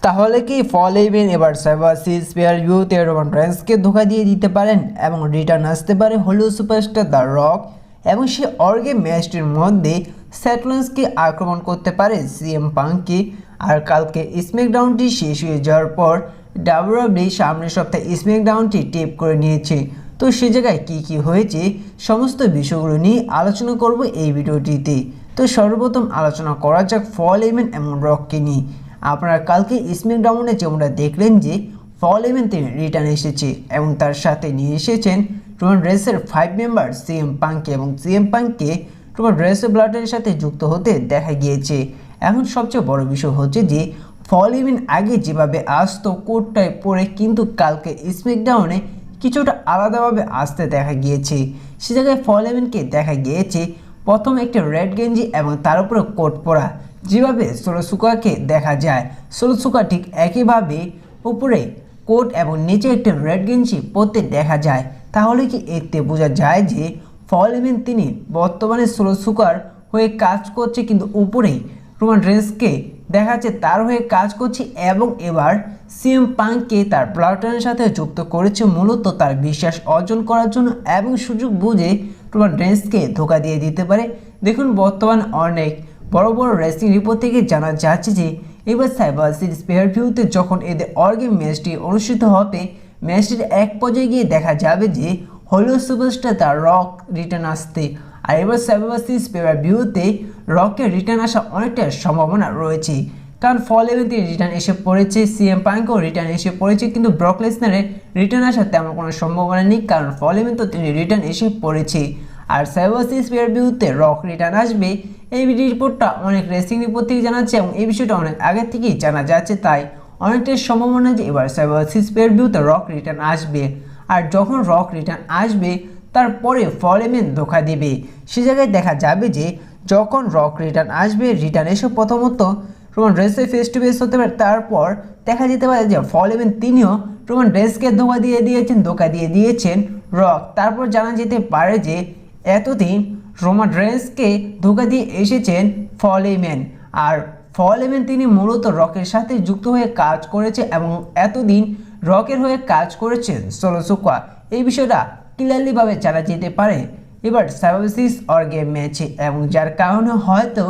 তাহলে কি ফল ইভেন্ট এবার সার্ভাসিস পেয়ার ভিউতে রোমান রেন্সকে ধোকা দিয়ে দিতে পারেন এবং রিটার্ন আসতে পারে হলিউড সুপারস্টার দ্য রক এবং সে অর্গে ম্যাচটির মধ্যে স্যাটলেন্সকে আক্রমণ করতে পারে সিএম পাঙ্ককে। আর কালকে স্ম্যাকডাউনটি শেষ হয়ে যাওয়ার পর ডাব্লিউডাব্লিউই সামনের সপ্তাহে স্ম্যাকডাউনটি টেপ করে নিয়েছে। তো সে জায়গায় কী হয়েছে সমস্ত বিষয়গুলো নিয়ে আলোচনা করব এই ভিডিওটিতে। তো সর্বপ্রথম আলোচনা করা যাক ফল ইভেন্ট এবং রককে নিয়ে। আপনারা কালকে স্ম্যাকডাউনে যেমনটা দেখলেন যে ফল ইভেন্ট তিনি রিটার্ন এসেছে এবং তার সাথে নিয়ে এসেছেন রোমান রেন্সের 5 মেম্বার সিএম পাঙ্ককে এবং সিএম পাঙ্ককে রোমান রেন্সের ব্লাডের সাথে যুক্ত হতে দেখা গিয়েছে। এখন সবচেয়ে বড় বিষয় হচ্ছে যে ফল ইভেন্ট আগে যেভাবে আসতো কোটটায় পরে কিন্তু কালকে স্ম্যাকডাউনে কিছুটা আলাদাভাবে আসতে দেখা গিয়েছে। সে জায়গায় ফল ইভেন্টকে দেখা গিয়েছে প্রথম একটা রেড গেঞ্জি এবং তার উপরে কোট পরা, যেভাবে সোলোসুকাকে দেখা যায় সোলোসুকা ঠিক একইভাবে উপরে কোট এবং নিচে একটা রেড গেঞ্জি পরতে দেখা যায়। তাহলে কি এতে বোঝা যায় যে ফল ইভেন্ট তিনি বর্তমানে সোলোসুকার হয়ে কাজ করছে, কিন্তু উপরেই রোমান রেন্সকে দেখা যাচ্ছে তার হয়ে কাজ করছে এবং এবার সিএম পাঙ্ককে তার ব্লাডলাইনের সাথে যুক্ত করেছে মূলত তার বিশ্বাস অর্জন করার জন্য এবং সুযোগ বুঝে রোমান রেন্সকে ধোকা দিয়ে দিতে পারে। দেখুন বর্তমান অনেক বড় বড় রেসলিং রিপোর্ট থেকে জানা যাচ্ছে যে এবার সাইবার সিরিজ পেয়ার ভিউতে যখন এদের অর্গে ম্যাচটি অনুষ্ঠিত হবে ম্যাচটির এক পর্যায়ে গিয়ে দেখা যাবে যে Hollywood superstar the rock return আসতে। আর এবার সাইবার সিরিজ পেয়ার ভিউতে রকের রিটার্ন আসা অনেকটা সম্ভাবনা রয়েছে, কারণ ফল ইভেন্টে রিটার্ন এসে পড়েছে, সিএম পাঙ্কও রিটার্ন এসে পড়েছে, কিন্তু ব্রক লেসনারের রিটার্ন আসার তেমন কোনো সম্ভাবনা নেই, কারণ ফল ইভেন্ট তো তিনি রিটার্ন এসে পড়েছে। আর সাইবার সিরিজ পেয়ার ভিউতে রক রিটার্ন আসবে এই রিপোর্টটা অনেক রেসিং রিপোর্ট থেকে জানাচ্ছে এবং এই বিষয়টা অনেক আগে থেকেই জানা যাচ্ছে, তাই অনেকটাই সম্ভাবনা যে এবার সাইবার সিরিজ পেয়ার ভিউতে রক রিটার্ন আসবে। আর যখন রক রিটার্ন আসবে তারপরে ফল ইভেন্ট ধোকা দেবে। সে জায়গায় দেখা যাবে যে যখন রক রিটার্ন আসবে রিটার্ন এসে প্রথমত রোমান রেন্সের ফেস টু ফেস হতে পারে, তারপর দেখা যেতে পারে যে ফল ইভেন্ট তিনিও রোমান রেন্সকে ধোকা দিয়ে দিয়েছেন রক। তারপর জানা যেতে পারে যে এতদিন রোমান রেন্সকে ধোকা দিয়ে এসেছেন ফল ইভেন্ট, আর ফল ইভেন্ট তিনি মূলত রকের সাথে যুক্ত হয়ে কাজ করেছে এবং এতদিন রকের হয়ে কাজ করেছেন সোলোসুকা। এই বিষয়টা ক্লিয়ারলিভাবে জানা যেতে পারে এবার সাইবার সিরিজ অর্গে ম্যাচে, এবং যার কারণে হয়তো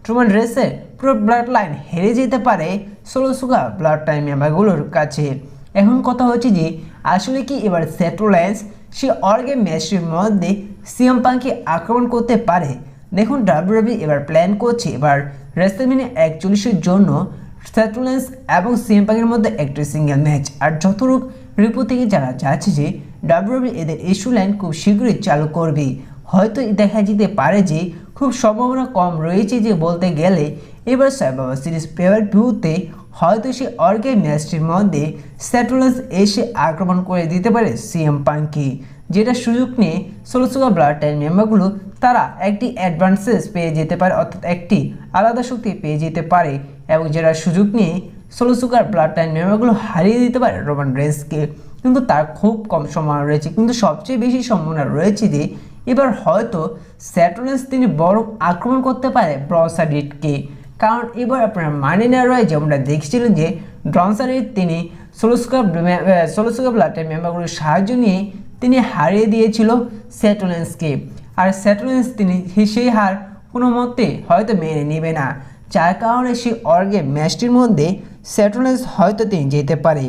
রোমান রেন্সের পুরো ব্লাড লাইন হেরে যেতে পারে সোলোসুকা ব্লাড লাইন মেম্বারগুলোর কাছে। এখন কথা হচ্ছে যে আসলে কি এবার স্যাটলেন্স সে অর্গে ম্যাচটির মধ্যে সিএম পাঙ্ককে আক্রমণ করতে পারে। দেখুন ডাব্লিউডাব্লিউই এবার প্ল্যান করছে এবার রেসলম্যানিয়া 41 জন্য স্যাটলেন্স এবং সিএম পাঙ্কের মধ্যে একটি সিঙ্গেল ম্যাচ। আর যতটুকু রিপোর্ট থেকে জানা যাচ্ছে যে ডাব্লিউডাব্লিউই এদের ইস্যু লাইন খুব শীঘ্রই চালু করবে। হয়তো দেখা যেতে পারে যে খুব সম্ভাবনা কম রয়েছে যে বলতে গেলে এবার সাইবার সিরিজ পেয়ার ভিউতে হয়তো সে অর্গে ম্যাচটির মধ্যে স্যাটলেন্স এসে আক্রমণ করে দিতে পারে সিএম পাঙ্ককে, যেটা সুযোগ নিয়ে সোলোসুকা ব্লাড লাইন মেম্বারগুলো তারা একটি অ্যাডভান্টেজ পেয়ে যেতে পারে, অর্থাৎ একটি আলাদা শক্তি পেয়ে যেতে পারে এবং যেটা সুযোগ নিয়ে সোলোসুকার ব্লাড লাইন মেম্বারগুলো হারিয়ে দিতে পারে রোমান রেন্সকে। কিন্তু তার খুব কম সম্ভাবনা রয়েছে, কিন্তু সবচেয়ে বেশি সম্ভাবনা রয়েছে যে এবার হয়তো স্যাটলেন্স তিনি বড় আক্রমণ করতে পারে ব্রনসারিডকে, কারণ এবার আপনার মানে না রয়ে যেমনটা দেখছিলেন যে ব্রনসারিড তিনি সোলোসুকা ব্লাড লাইন মেম্বারগুলোর সাহায্য নিয়ে তিনি হারিয়ে দিয়েছিল স্যাটলেন্সকে। আর স্যাটলেন্স তিনি সেই হার কোনো মতে হয়তো মেনে নেবে না, যার কারণে সেই অর্গে ম্যাচটির মধ্যে স্যাটলেন্স হয়তো তিনি যেতে পারে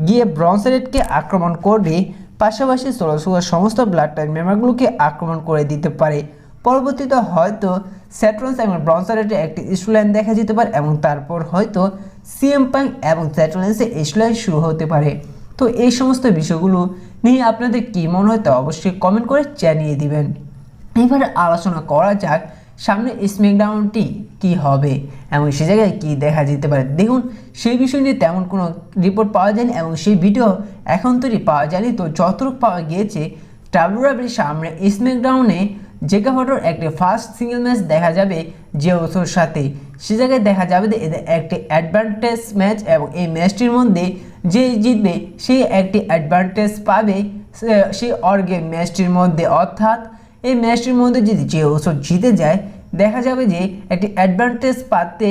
গিয়ে ব্রনসারিডকে আক্রমণ করবে, পাশাপাশি সোলোসুকার সমস্ত ব্লাড লাইন মেম্বারগুলোকে আক্রমণ করে দিতে পারে। পরবর্তীতে হয়তো স্যাটলেন্স এবং ব্রনসারিডের একটি ইস্যু লাইন দেখা যেতে পারে এবং তারপর হয়তো সিএম পাঙ্ক এবং স্যাটলেন্সের ইস্যু লাইন শুরু হতে পারে। তো এই সমস্ত বিষয়গুলো নিয়ে আপনাদের কী মনে হয় তা অবশ্যই কমেন্ট করে জানিয়ে দিবেন। এবারে আলোচনা করা যাক সামনে স্ম্যাকডাউনটি কি হবে এবং সে জায়গায় কী দেখা যেতে পারে। দেখুন সেই বিষয় নিয়ে তেমন কোনো রিপোর্ট পাওয়া যায়নি এবং সেই ভিডিও এখন তৈরি পাওয়া যায়নি। তো যতটুকু পাওয়া গিয়েছে ডাব্লিউডাব্লিউইর সামনে স্ম্যাকডাউনে জেকা ফটোর একটি ফার্স্ট সিঙ্গেল ম্যাচ দেখা যাবে যে ওসোর সাথে। সে জায়গায় দেখা যাবে যে এদের একটি অ্যাডভান্টেজ ম্যাচ এবং এই ম্যাচটির মধ্যে যে জিতবে সেই একটি অ্যাডভান্টেজ পাবে সেই অর্গে ম্যাচটির মধ্যে, অর্থাৎ এই ম্যাচটির মধ্যে যদি যে ওসো জিতে যায় দেখা যাবে যে একটি অ্যাডভান্টেজ পাতে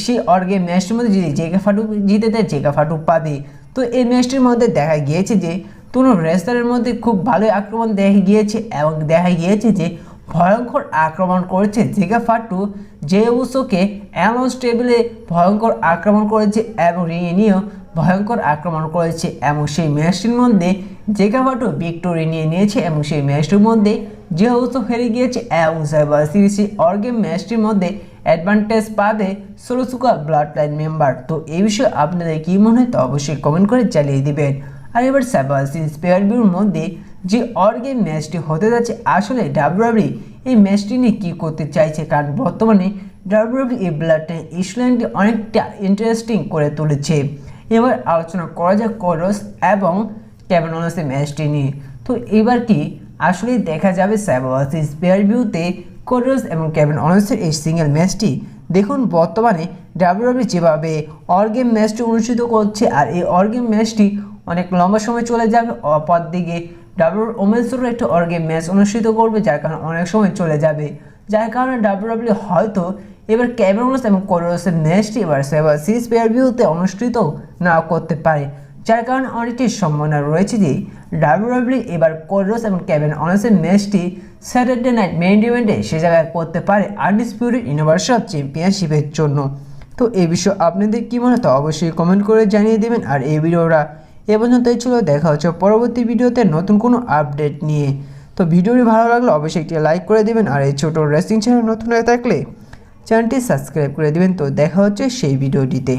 সেই অর্গে ম্যাচটির মধ্যে যদি জেকা ফাটু জিতে দেয় জেকা ফাটু পাবে। তো এই ম্যাচটির মধ্যে দেখা গিয়েছে যে কোনো রেসলারের মধ্যে খুব ভালোই আক্রমণ দেখা গিয়েছে এবং দেখা গিয়েছে যে ভয়ঙ্কর আক্রমণ করেছে জেকা ফাটু, যে উসোকে অ্যানাউন্স টেবিলে ভয়ঙ্কর আক্রমণ করেছে এবং রিংয়ে নিয়েও ভয়ঙ্কর আক্রমণ করেছে এবং সেই ম্যাচটির মধ্যে জেকা ফাটু ভিক্টোরি নিয়ে নিয়েছে এবং সেই ম্যাচটির মধ্যে যে উসো হেরে গিয়েছে এবং সার্ভাইভার সিরিজে অর্গেম ম্যাচটির মধ্যে অ্যাডভান্টেজ পাবে সোলোসুকা ব্লাড লাইন মেম্বার। তো এই বিষয়ে আপনাদের কী মনে হয় তা অবশ্যই কমেন্ট করে জানিয়ে দিবেন। আর এবার সার্ভাইভার সিরিজ পেয়ার ভিউর মধ্যে যে অর্গেম ম্যাচটি হতে যাচ্ছে আসলে ডাব্লিউডাব্লিউ এই ম্যাচটি নিয়ে কী করতে চাইছে, কারণ বর্তমানে ডাব্লিউডাব্লিউ এই ব্লাড লাইন ইস্যুলাইনটি অনেকটা ইন্টারেস্টিং করে তুলেছে। এবার আলোচনা করা যাক কোরস এবং কেভিন ওনেসের ম্যাচটি নিয়ে। তো এবার কি আসলেই দেখা যাবে সার্ভাইভার সিরিজ পেয়ার ভিউতে কোরস এবং কেভিন ওনেসের এই সিঙ্গেল ম্যাচটি? দেখুন বর্তমানে ডাব্লিউডাব্লিউ যেভাবে অর্গেম ম্যাচটি অনুষ্ঠিত করছে আর এই অর্গেম ম্যাচটি অনেক লম্বা সময় চলে যাবে, অপর দিকে ডাব্লিউডাব্লিউ ওমেন্সেরও একটা অর্গেম ম্যাচ অনুষ্ঠিত করবে যার কারণে অনেক সময় চলে যাবে, যার কারণে ডাব্লিউডাব্লিউ হয়তো এবার কেভিন ওনেস এবং কোরসের ম্যাচটি এবার সার্ভাইভার সিরিজ পেয়ার ভিউতে অনুষ্ঠিত না করতে পারে, যার কারণে অনেকটি সম্ভাবনা রয়েছে যে ডাব্লিউডাব্লিউ এবার কোরস এবং কেভিন ওনেসের ম্যাচটি স্যাটারডে নাইট মেইন ইভেন্টে সে জায়গায় করতে পারে আনডিসপিউটেড ইউনিভার্সাল চ্যাম্পিয়নশিপের জন্য। তো এই বিষয়ে আপনাদের কী মনে হয় তা অবশ্যই কমেন্ট করে জানিয়ে দেবেন। আর এই ভিডিওটা এ পর্যন্তই ছিল, দেখা হচ্ছে পরবর্তী ভিডিওতে নতুন কোনো আপডেট নিয়ে। তো ভিডিওটি ভালো লাগলে অবশ্যই একটি লাইক করে দেবেন আর এই ছোটো রেসলিং চ্যানেল নতুন হয়ে থাকলে চ্যানেলটি সাবস্ক্রাইব করে দেবেন। তো দেখা হচ্ছে সেই ভিডিওটিতে।